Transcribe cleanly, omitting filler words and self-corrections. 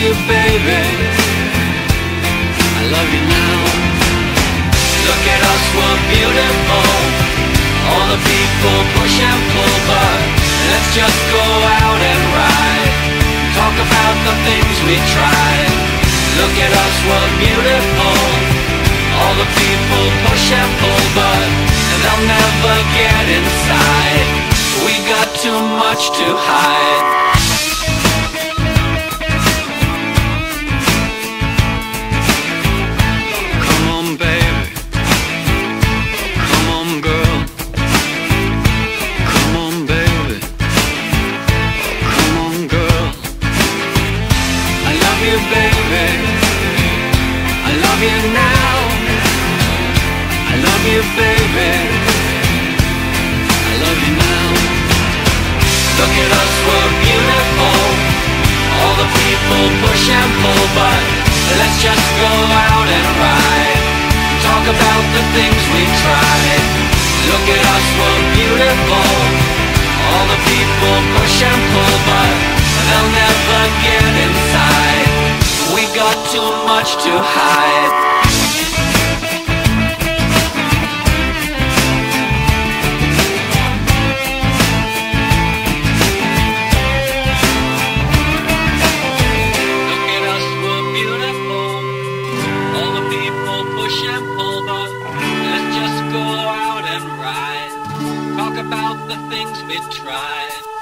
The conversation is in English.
you, baby. I love you now. Look at us, we're beautiful. All the people push and pull, but let's just go out and ride. Talk about the things we tried. Look at us, we're beautiful. All the people push and pull, but they'll never get inside. We got too much to hide. Baby, I love you now. Look at us, we're beautiful. All the people push and pull, but let's just go out and ride. Talk about the things we tried. Look at us, we're beautiful. All the people push and pull, but they'll never get inside. We got too much to hide. Talk about the things we tried.